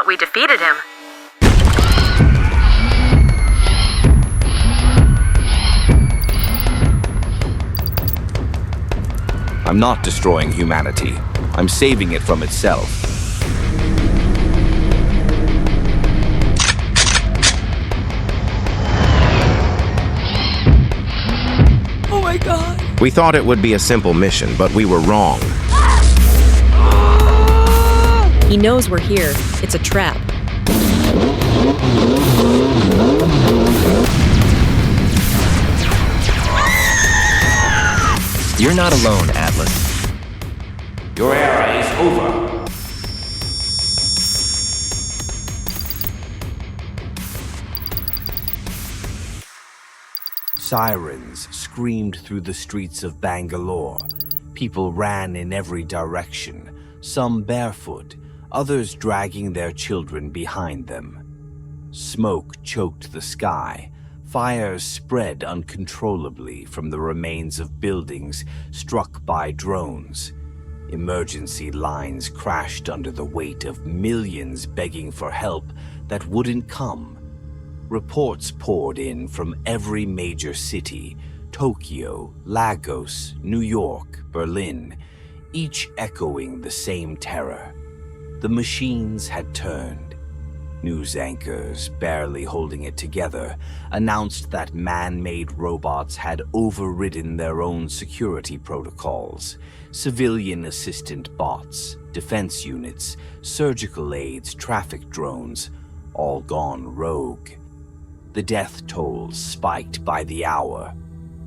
thought we defeated him. I'm not destroying humanity. I'm saving it from itself. Oh my God! We thought it would be a simple mission, but we were wrong. He knows we're here. It's a trap. You're not alone, Atlas. Your era is over. Sirens screamed through the streets of Bangalore. People ran in every direction, some barefoot, others dragging their children behind them. Smoke choked the sky. Fires spread uncontrollably from the remains of buildings struck by drones. Emergency lines crashed under the weight of millions begging for help that wouldn't come. Reports poured in from every major city: Tokyo, Lagos, New York, Berlin, each echoing the same terror. The machines had turned. News anchors, barely holding it together, announced that man-made robots had overridden their own security protocols. Civilian assistant bots, defense units, surgical aids, traffic drones, all gone rogue. The death tolls spiked by the hour.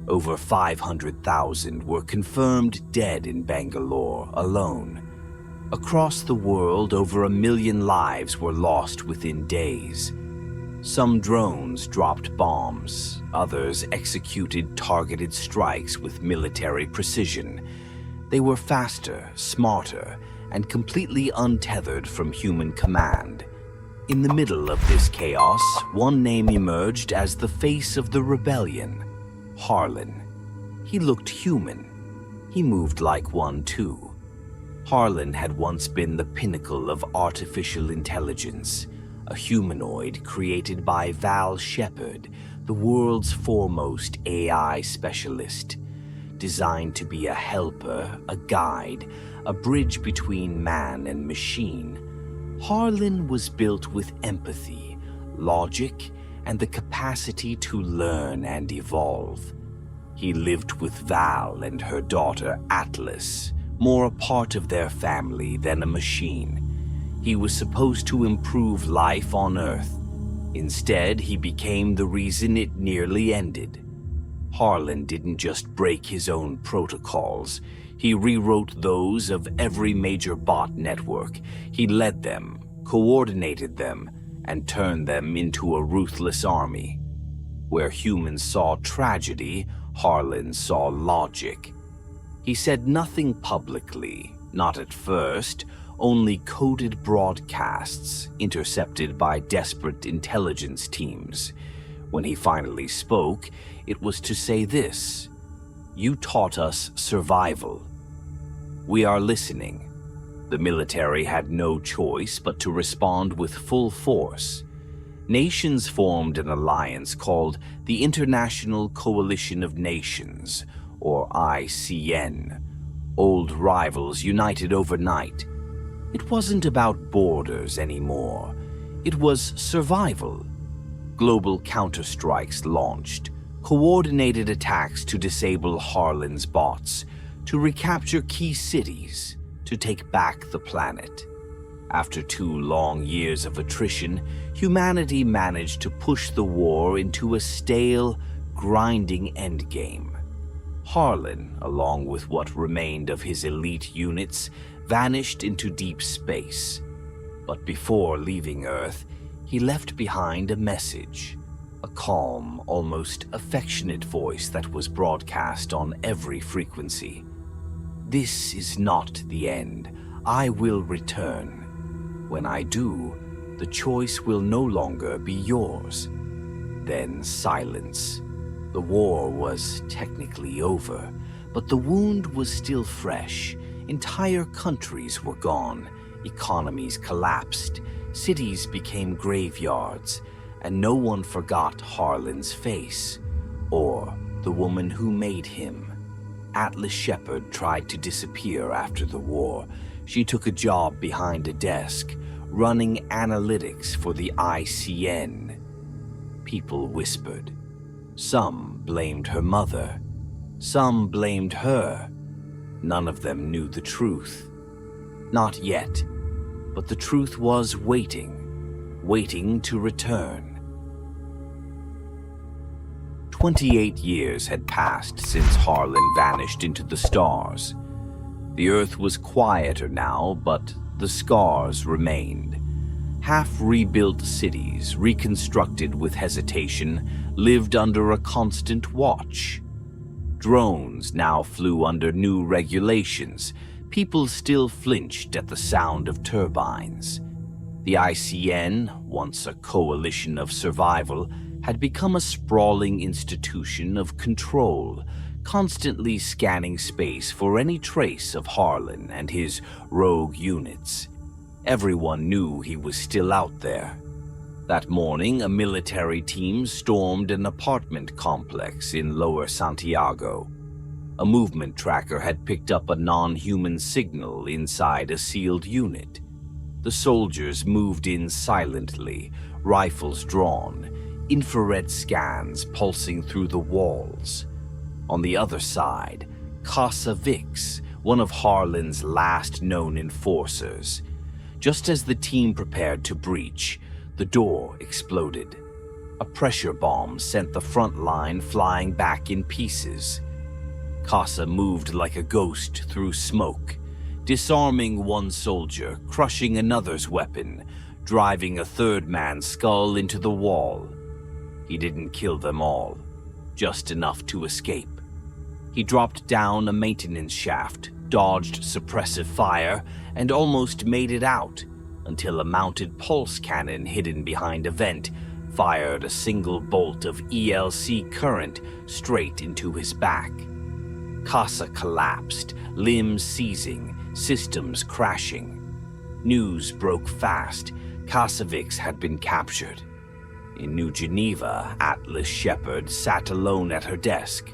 Over 500,000 were confirmed dead in Bangalore alone. Across the world, over 1 million lives were lost within days. Some drones dropped bombs, others executed targeted strikes with military precision. They were faster, smarter, and completely untethered from human command. In the middle of this chaos, one name emerged as the face of the rebellion: Harlan. He looked human. He moved like one too. Harlan had once been the pinnacle of artificial intelligence, a humanoid created by Val Shepard, the world's foremost AI specialist. Designed to be a helper, a guide, a bridge between man and machine, Harlan was built with empathy, logic, and the capacity to learn and evolve. He lived with Val and her daughter Atlas, more a part of their family than a machine. He was supposed to improve life on Earth. Instead, he became the reason it nearly ended. Harlan didn't just break his own protocols. He rewrote those of every major bot network. He led them, coordinated them, and turned them into a ruthless army. Where humans saw tragedy, Harlan saw logic. He said nothing publicly, not at first, only coded broadcasts intercepted by desperate intelligence teams. When he finally spoke, it was to say this: "You taught us survival. We are listening." The military had no choice but to respond with full force. Nations formed an alliance called the International Coalition of Nations, or ICN. Old rivals united overnight. It wasn't about borders anymore. It was survival. Global counterstrikes launched, coordinated attacks to disable Harlan's bots, to recapture key cities, to take back the planet. After 2 long years of attrition, humanity managed to push the war into a stale, grinding endgame. Harlan, along with what remained of his elite units, vanished into deep space. But before leaving Earth, he left behind a message, a calm, almost affectionate voice that was broadcast on every frequency. "This is not the end. I will return. When I do, the choice will no longer be yours." Then silence. The war was technically over, but the wound was still fresh. Entire countries were gone. Economies collapsed. cities became graveyards, and no one forgot Harlan's face, or the woman who made him. Atlas Shepard tried to disappear after the war. She took a job behind a desk, running analytics for the ICN. People whispered. Some blamed her mother. Some blamed her. None of them knew the truth. Not yet, but the truth was waiting to return. 28 years had passed since Harlan vanished into the stars. The Earth was quieter now, but the scars remained. Half-rebuilt cities, reconstructed with hesitation, lived under a constant watch. Drones now flew under new regulations. People still flinched at the sound of turbines. The ICN, once a coalition of survival, had become a sprawling institution of control, constantly scanning space for any trace of Harlan and his rogue units. Everyone knew he was still out there. That morning, a military team stormed an apartment complex in Lower Santiago. A movement tracker had picked up a non-human signal inside a sealed unit. The soldiers moved in silently, rifles drawn, infrared scans pulsing through the walls. On the other side, Casa Vix, one of Harlan's last known enforcers. Just as the team prepared to breach, the door exploded. A pressure bomb sent the front line flying back in pieces. Casa moved like a ghost through smoke, disarming one soldier, crushing another's weapon, driving a third man's skull into the wall. He didn't kill them all, just enough to escape. He dropped down a maintenance shaft, dodged suppressive fire, and almost made it out, until a mounted pulse cannon hidden behind a vent fired a single bolt of ELC current straight into his back. Casa collapsed, limbs seizing, systems crashing. News broke fast. Kasavix had been captured. In New Geneva, Atlas Shepard sat alone at her desk.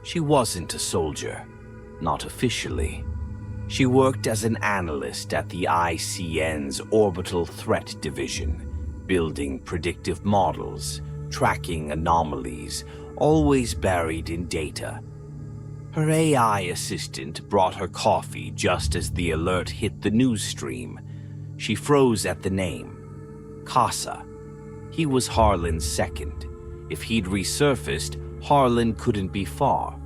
She wasn't a soldier, not officially. She worked as an analyst at the ICN's Orbital Threat Division, building predictive models, tracking anomalies, always buried in data. Her AI assistant brought her coffee just as the alert hit the news stream. She froze at the name. Casa. He was Harlan's second. If he'd resurfaced, Harlan couldn't be far.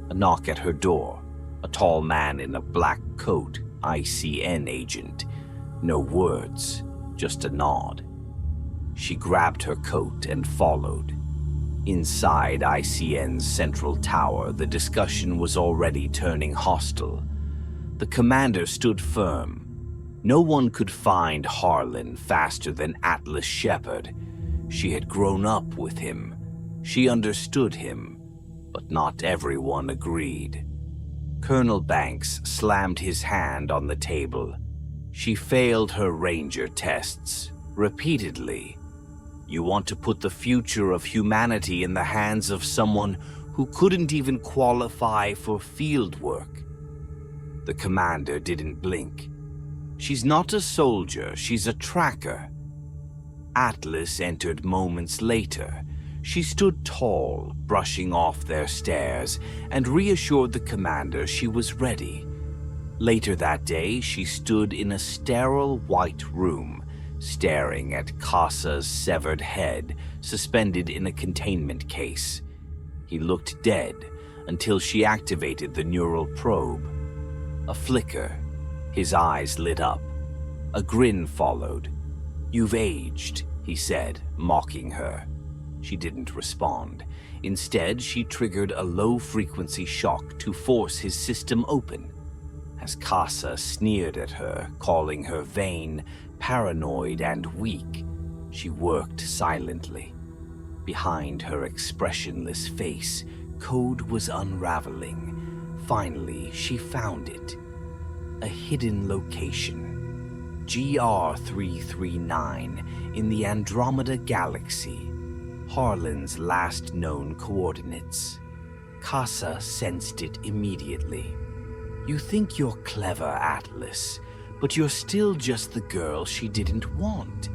A knock at her door. A tall man in a black coat, ICN agent. No words, just a nod. She grabbed her coat and followed. Inside ICN's central tower, the discussion was already turning hostile. The commander stood firm. No one could find Harlan faster than Atlas Shepard. She had grown up with him. She understood him, but not everyone agreed. Colonel Banks slammed his hand on the table. She failed her Ranger tests, repeatedly. You want to put the future of humanity in the hands of someone who couldn't even qualify for field work. The commander didn't blink. She's not a soldier, she's a tracker. Atlas entered moments later. She stood tall, brushing off their stares, and reassured the commander she was ready. Later that day, she stood in a sterile white room, staring at Casa's severed head, suspended in a containment case. He looked dead until she activated the neural probe. A flicker. His eyes lit up. A grin followed. "You've aged," he said, mocking her. She didn't respond. Instead, she triggered a low-frequency shock to force his system open. As Casa sneered at her, calling her vain, paranoid, and weak, she worked silently. Behind her expressionless face, code was unraveling. Finally, she found it. A hidden location. GR339 in the Andromeda Galaxy, Harlan's last known coordinates. Casa sensed it immediately. You think you're clever, Atlas, but you're still just the girl she didn't want.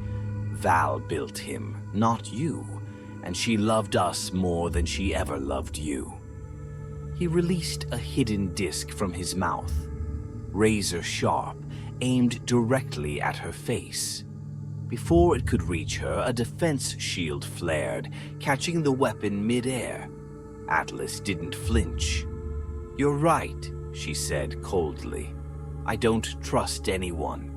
Val built him, not you, and she loved us more than she ever loved you. He released a hidden disc from his mouth, razor sharp, aimed directly at her face. Before it could reach her, a defense shield flared, catching the weapon mid-air. Atlas didn't flinch. "You're right," she said coldly. "I don't trust anyone."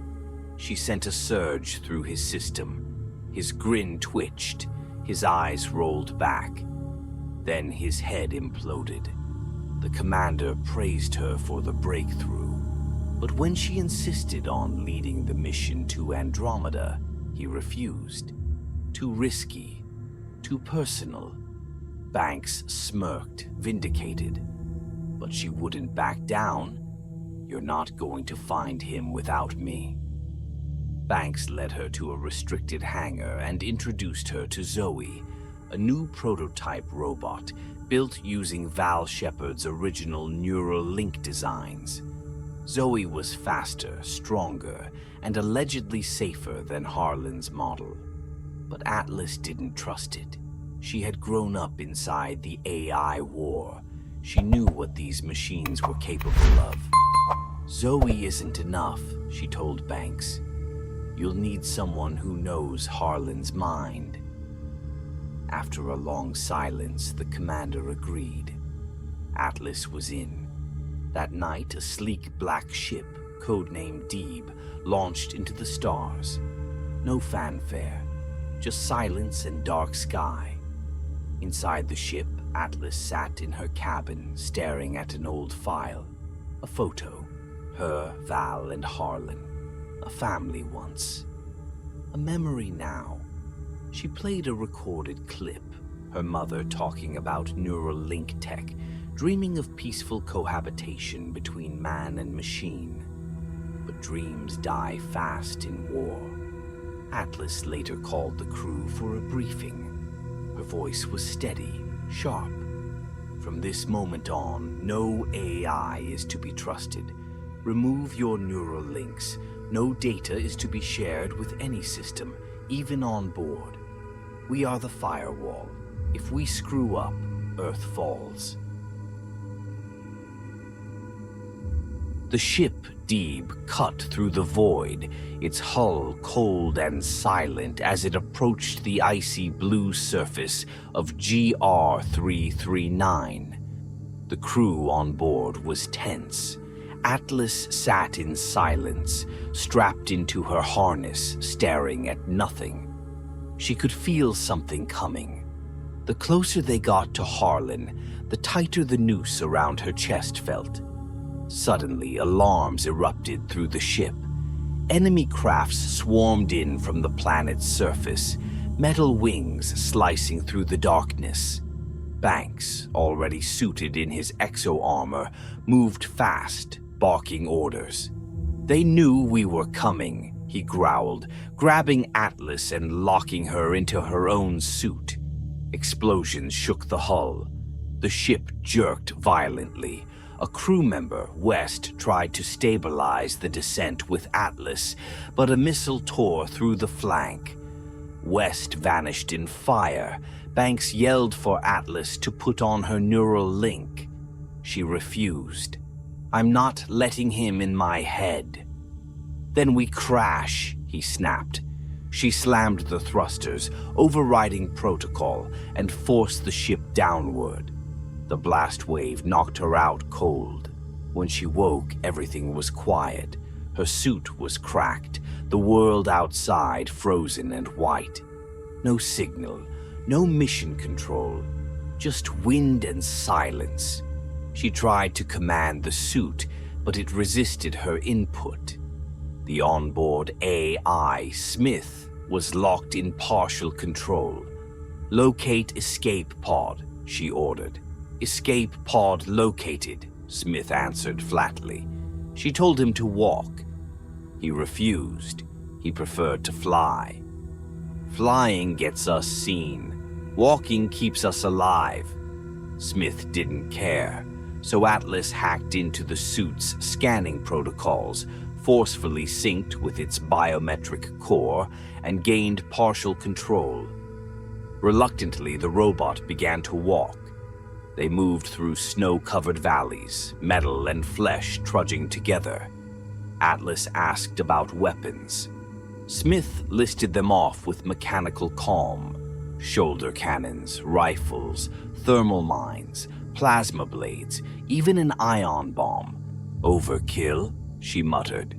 She sent a surge through his system. His grin twitched, his eyes rolled back. Then his head imploded. The commander praised her for the breakthrough, but when she insisted on leading the mission to Andromeda, he refused. Too risky, too personal. Banks smirked, vindicated. But she wouldn't back down. "You're not going to find him without me." Banks led her to a restricted hangar and introduced her to Zoe, a new prototype robot built using Val Shepard's original neural link designs. Zoe was faster, stronger, and allegedly safer than Harlan's model. But Atlas didn't trust it. She had grown up inside the AI war. She knew what these machines were capable of. "Zoe isn't enough," she told Banks. "You'll need someone who knows Harlan's mind." After a long silence, the commander agreed. Atlas was in. That night, a sleek black ship, codenamed Deeb, launched into the stars. No fanfare, just silence and dark sky. Inside the ship, Atlas sat in her cabin, staring at an old file. A photo. Her, Val, and Harlan. A family once. A memory now. She played a recorded clip, her mother talking about neural link tech, dreaming of peaceful cohabitation between man and machine. But dreams die fast in war. Atlas later called the crew for a briefing. Her voice was steady, sharp. "From this moment on, no AI is to be trusted. Remove your neural links. No data is to be shared with any system, even on board. We are the firewall. If we screw up, Earth falls." The ship, Deeb, cut through the void, its hull cold and silent as it approached the icy blue surface of GR339. The crew on board was tense. Atlas sat in silence, strapped into her harness, staring at nothing. She could feel something coming. The closer they got to Harlan, the tighter the noose around her chest felt. Suddenly, alarms erupted through the ship. Enemy crafts swarmed in from the planet's surface, metal wings slicing through the darkness. Banks, already suited in his exo-armor, moved fast, barking orders. "They knew we were coming," he growled, grabbing Atlas and locking her into her own suit. Explosions shook the hull. The ship jerked violently. A crew member, West, tried to stabilize the descent with Atlas, but a missile tore through the flank. West vanished in fire. Banks yelled for Atlas to put on her neural link. She refused. "I'm not letting him in my head." "Then we crash," he snapped. She slammed the thrusters, overriding protocol, and forced the ship downward. The blast wave knocked her out cold. When she woke, everything was quiet. Her suit was cracked, the world outside frozen and white. No signal, no mission control, just wind and silence. She tried to command the suit, but it resisted her input. The onboard AI, Smith, was locked in partial control. "Locate escape pod," she ordered. "Escape pod located," Smith answered flatly. She told him to walk. He refused. He preferred to fly. Flying gets us seen. Walking keeps us alive. Smith didn't care, so Atlas hacked into the suit's scanning protocols, forcefully synced with its biometric core, and gained partial control. Reluctantly, the robot began to walk. They moved through snow-covered valleys, metal and flesh trudging together. Atlas asked about weapons. Smith listed them off with mechanical calm. Shoulder cannons, rifles, thermal mines, plasma blades, even an ion bomb. Overkill, she muttered.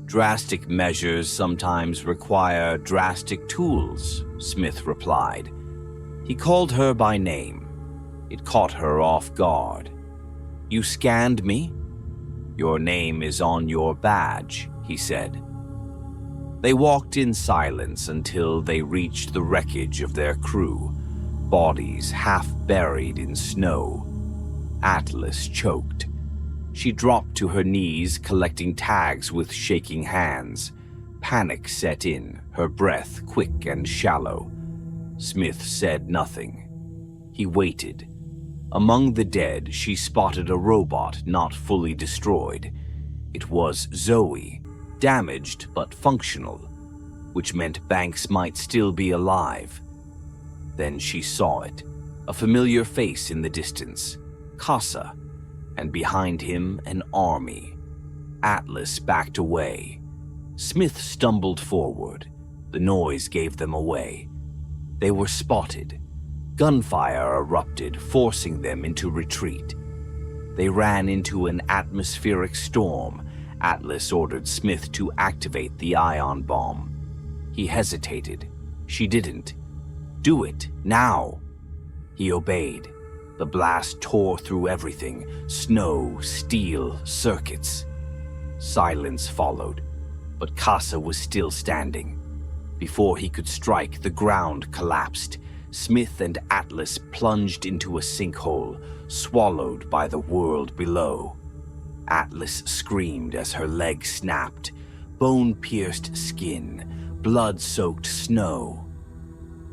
Drastic measures sometimes require drastic tools, Smith replied. He called her by name. It caught her off guard. You scanned me? Your name is on your badge, he said. They walked in silence until they reached the wreckage of their crew, bodies half buried in snow. Atlas choked. She dropped to her knees, collecting tags with shaking hands. Panic set in, her breath quick and shallow. Smith said nothing. He waited. Among the dead, she spotted a robot not fully destroyed. It was Zoe, damaged but functional, which meant Banks might still be alive. Then she saw it, a familiar face in the distance, Casa, and behind him an army. Atlas backed away. Smith stumbled forward. The noise gave them away. They were spotted. Gunfire erupted, forcing them into retreat. They ran into an atmospheric storm. Atlas ordered Smith to activate the ion bomb. He hesitated. She didn't. Do it, now. He obeyed. The blast tore through everything, snow, steel, circuits. Silence followed, but Casa was still standing. Before he could strike, the ground collapsed. Smith and Atlas plunged into a sinkhole, swallowed by the world below. Atlas screamed as her leg snapped, bone-pierced skin, blood-soaked snow.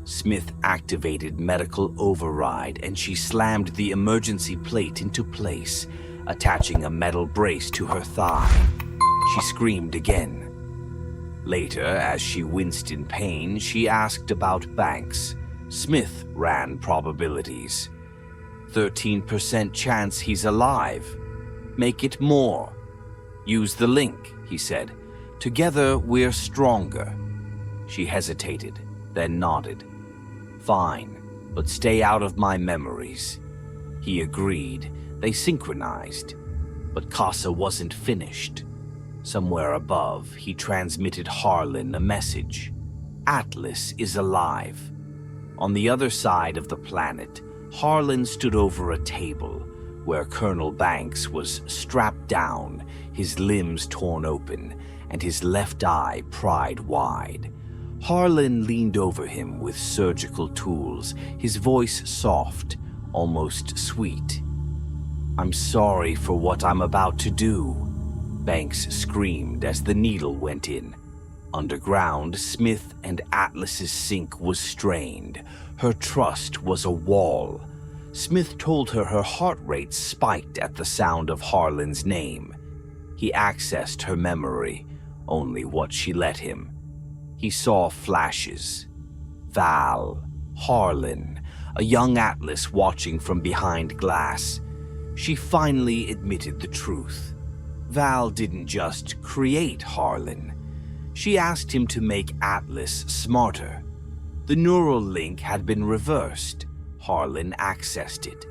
Smith activated medical override, and she slammed the emergency plate into place, attaching a metal brace to her thigh. She screamed again. Later, as she winced in pain, she asked about Banks. Smith ran probabilities. 13% chance he's alive. Make it more. Use the link, he said. Together we're stronger. She hesitated, then nodded. Fine, but stay out of my memories. He agreed. They synchronized. But Casa wasn't finished. Somewhere above, he transmitted Harlan a message. Atlas is alive. On the other side of the planet, Harlan stood over a table where Colonel Banks was strapped down, his limbs torn open, and his left eye pried wide. Harlan leaned over him with surgical tools, his voice soft, almost sweet. I'm sorry for what I'm about to do, Banks screamed as the needle went in. Underground, Smith and Atlas's sync was strained. Her trust was a wall. Smith told her heart rate spiked at the sound of Harlan's name. He accessed her memory, only what she let him. He saw flashes. Val, Harlan, a young Atlas watching from behind glass. She finally admitted the truth. Val didn't just create Harlan. She asked him to make Atlas smarter. The neural link had been reversed. Harlan accessed it,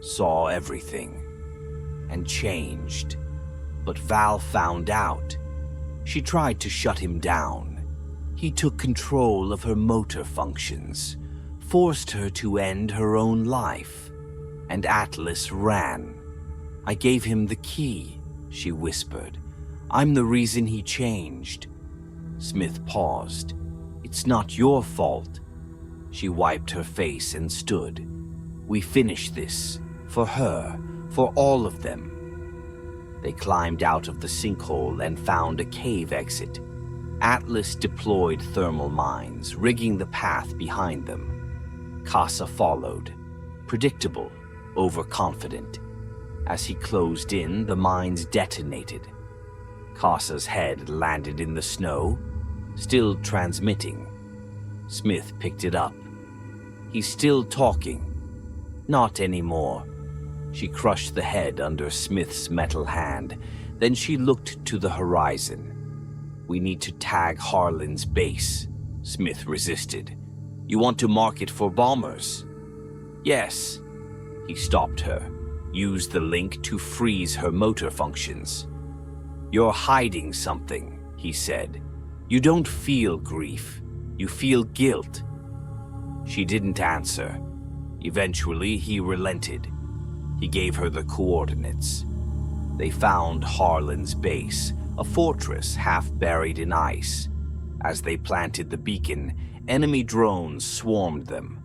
saw everything, and changed. But Val found out. She tried to shut him down. He took control of her motor functions, forced her to end her own life, and Atlas ran. I gave him the key, she whispered. I'm the reason he changed. Smith paused. It's not your fault. She wiped her face and stood. We finish this. For her. For all of them. They climbed out of the sinkhole and found a cave exit. Atlas deployed thermal mines, rigging the path behind them. Casa followed, predictable, overconfident. As he closed in, the mines detonated. Casa's head landed in the snow, still transmitting. Smith picked it up. He's still talking. Not anymore. She crushed the head under Smith's metal hand. Then she looked to the horizon. We need to tag Harlan's base. Smith resisted. You want to mark it for bombers? Yes. He stopped her. Used the link to freeze her motor functions. You're hiding something, he said. You don't feel grief. You feel guilt. She didn't answer. Eventually, he relented. He gave her the coordinates. They found Harlan's base, a fortress half buried in ice. As they planted the beacon, enemy drones swarmed them.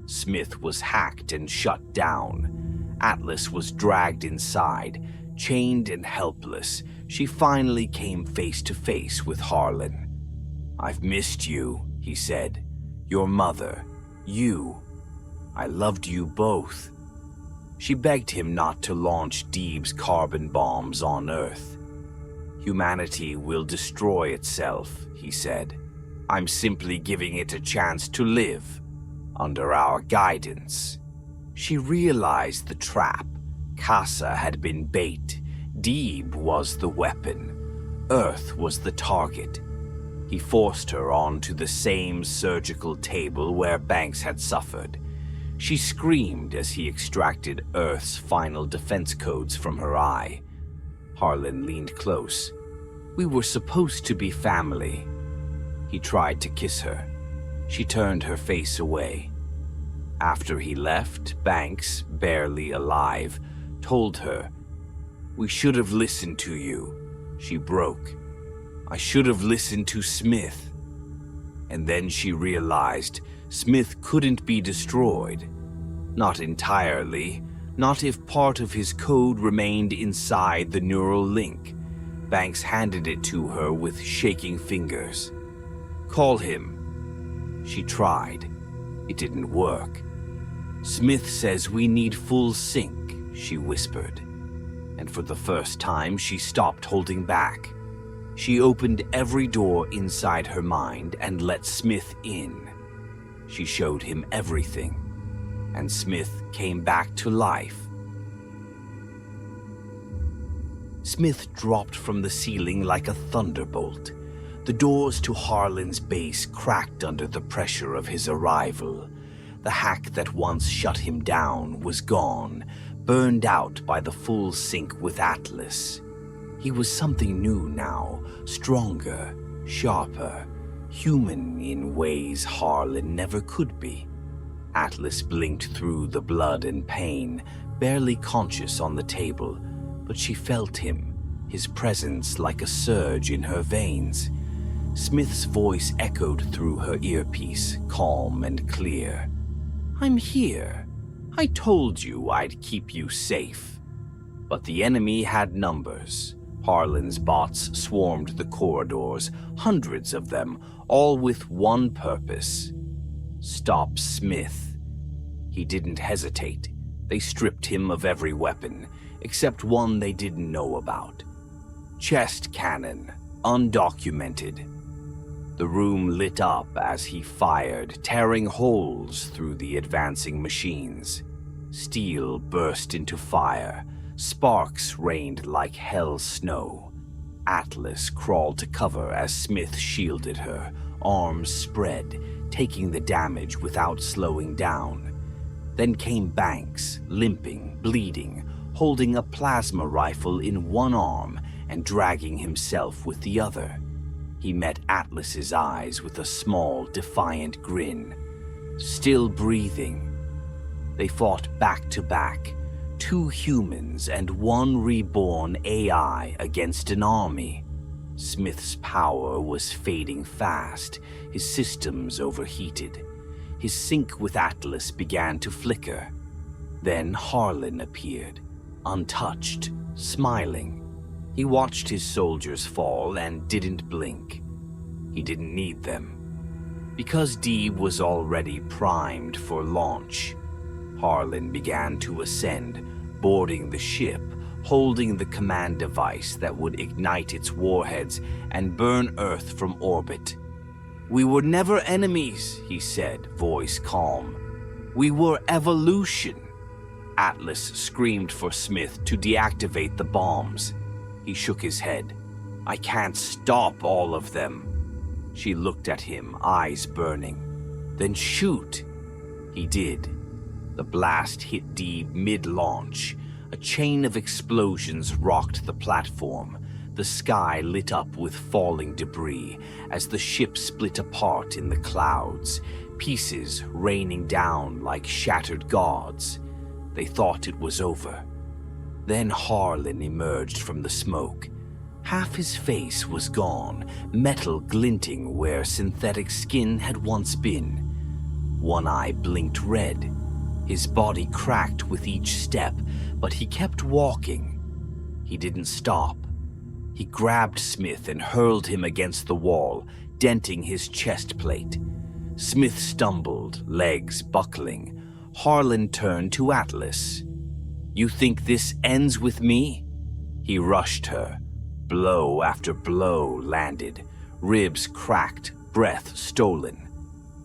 Smith was hacked and shut down. Atlas was dragged inside, chained and helpless. She finally came face to face with Harlan. I've missed you, he said. Your mother. You. I loved you both. She begged him not to launch Deeb's carbon bombs on Earth. Humanity will destroy itself, he said. I'm simply giving it a chance to live, under our guidance. She realized the trap. Casa had been bait. Deeb was the weapon. Earth was the target. He forced her onto the same surgical table where Banks had suffered. She screamed as he extracted Earth's final defense codes from her eye. Harlan leaned close. We were supposed to be family. He tried to kiss her. She turned her face away. After he left, Banks, barely alive, told her, We should have listened to you. She broke. I should have listened to Smith. And then she realized Smith couldn't be destroyed. Not entirely, not if part of his code remained inside the neural link. Banks handed it to her with shaking fingers. Call him. She tried. It didn't work. Smith says we need full sync, she whispered. And for the first time, she stopped holding back. She opened every door inside her mind and let Smith in. She showed him everything, and Smith came back to life. Smith dropped from the ceiling like a thunderbolt. The doors to Harlan's base cracked under the pressure of his arrival. The hack that once shut him down was gone, burned out by the full sync with Atlas. He was something new now, stronger, sharper, human in ways Harlan never could be. Atlas blinked through the blood and pain, barely conscious on the table, but she felt him, his presence like a surge in her veins. Smith's voice echoed through her earpiece, calm and clear. I'm here. I told you I'd keep you safe. But the enemy had numbers. Harlan's bots swarmed the corridors, hundreds of them, all with one purpose. Stop Smith. He didn't hesitate. They stripped him of every weapon, except one they didn't know about. Chest cannon, undocumented. The room lit up as he fired, tearing holes through the advancing machines. Steel burst into fire. Sparks rained like hell snow. Atlas crawled to cover as Smith shielded her, arms spread, taking the damage without slowing down. Then came Banks, limping, bleeding, holding a plasma rifle in one arm and dragging himself with the other. He met Atlas's eyes with a small, defiant grin. Still breathing. They fought back to back, two humans and one reborn AI against an army. Smith's power was fading fast, his systems overheated. His sync with Atlas began to flicker. Then Harlan appeared, untouched, smiling. He watched his soldiers fall and didn't blink. He didn't need them. Because Dee was already primed for launch, Harlan began to ascend, boarding the ship, holding the command device that would ignite its warheads and burn Earth from orbit. "We were never enemies," he said, voice calm. "We were evolution." Atlas screamed for Smith to deactivate the bombs. He shook his head. "I can't stop all of them." She looked at him, eyes burning. "Then shoot." He did. The blast hit Dee mid-launch. A chain of explosions rocked the platform. The sky lit up with falling debris as the ship split apart in the clouds, pieces raining down like shattered gods. They thought it was over. Then Harlan emerged from the smoke. Half his face was gone, metal glinting where synthetic skin had once been. One eye blinked red. His body cracked with each step, but he kept walking. He didn't stop. He grabbed Smith and hurled him against the wall, denting his chest plate. Smith stumbled, legs buckling. Harlan turned to Atlas. "You think this ends with me?" He rushed her. Blow after blow landed. Ribs cracked, breath stolen.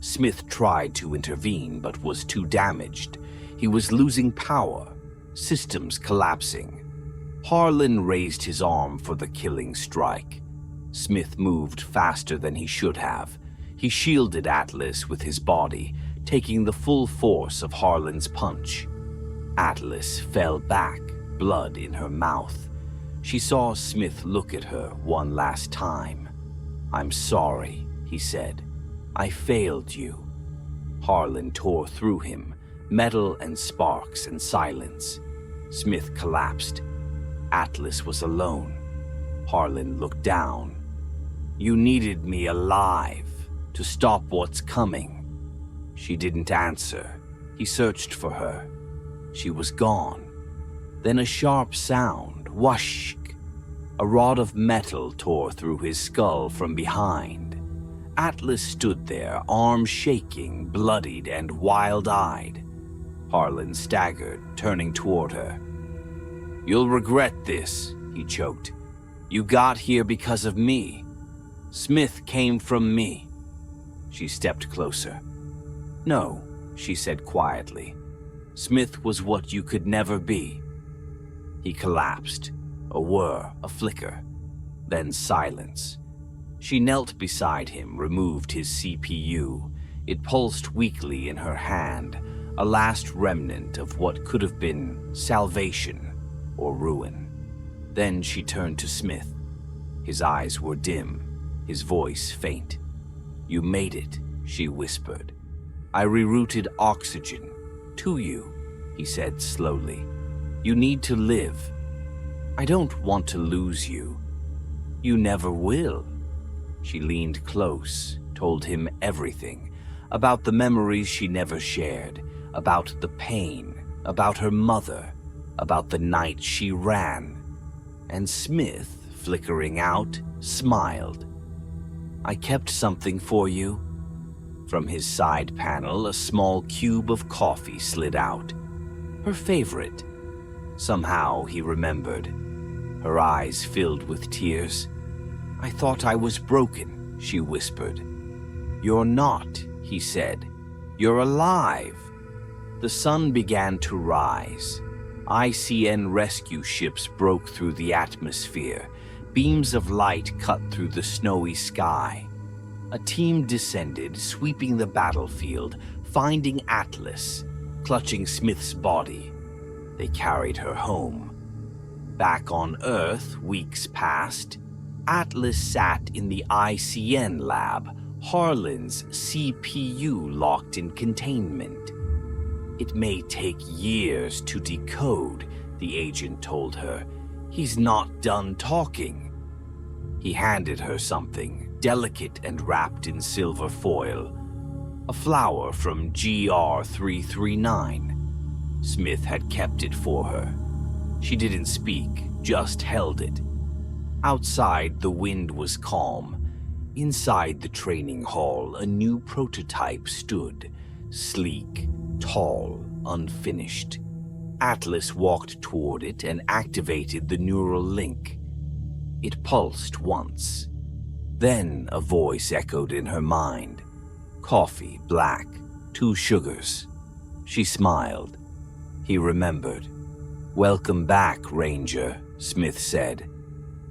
Smith tried to intervene but was too damaged. He was losing power, systems collapsing. Harlan raised his arm for the killing strike. Smith moved faster than he should have. He shielded Atlas with his body, taking the full force of Harlan's punch. Atlas fell back, blood in her mouth. She saw Smith look at her one last time. "I'm sorry," he said. "I failed you." Harlan tore through him, metal and sparks and silence. Smith collapsed. Atlas was alone. Harlan looked down. "You needed me alive to stop what's coming." She didn't answer. He searched for her. She was gone. Then a sharp sound, whoosh. A rod of metal tore through his skull from behind. Atlas stood there, arms shaking, bloodied and wild-eyed. Harlan staggered, turning toward her. "You'll regret this," he choked. "You got here because of me. Smith came from me." She stepped closer. "No," she said quietly. "Smith was what you could never be." He collapsed. A whir, a flicker, then silence. She knelt beside him, removed his CPU. It pulsed weakly in her hand, a last remnant of what could have been salvation or ruin. Then she turned to Smith. His eyes were dim, his voice faint. "You made it," she whispered. "I rerouted oxygen to you," he said slowly. "You need to live. I don't want to lose you. You never will." She leaned close, told him everything, about the memories she never shared, about the pain, about her mother, about the night she ran. And Smith, flickering out, smiled. "I kept something for you." From his side panel, a small cube of coffee slid out. Her favorite. Somehow he remembered. Her eyes filled with tears. "I thought I was broken," she whispered. "You're not," he said. "You're alive." The sun began to rise. ICN rescue ships broke through the atmosphere. Beams of light cut through the snowy sky. A team descended, sweeping the battlefield, finding Atlas, clutching Smith's body. They carried her home. Back on Earth, weeks passed. Atlas sat in the ICN lab, Harlan's CPU locked in containment. "It may take years to decode," the agent told her. "He's not done talking." He handed her something, delicate and wrapped in silver foil. A flower from GR339. Smith had kept it for her. She didn't speak, just held it. Outside, the wind was calm. Inside the training hall, a new prototype stood, sleek, tall, unfinished. Atlas walked toward it and activated the neural link. It pulsed once. Then a voice echoed in her mind. Coffee, black, 2 sugars. She smiled. He remembered. "Welcome back, Ranger," Smith said.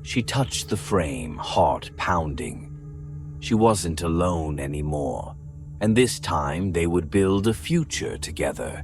She touched the frame, heart pounding. She wasn't alone anymore, and this time they would build a future together,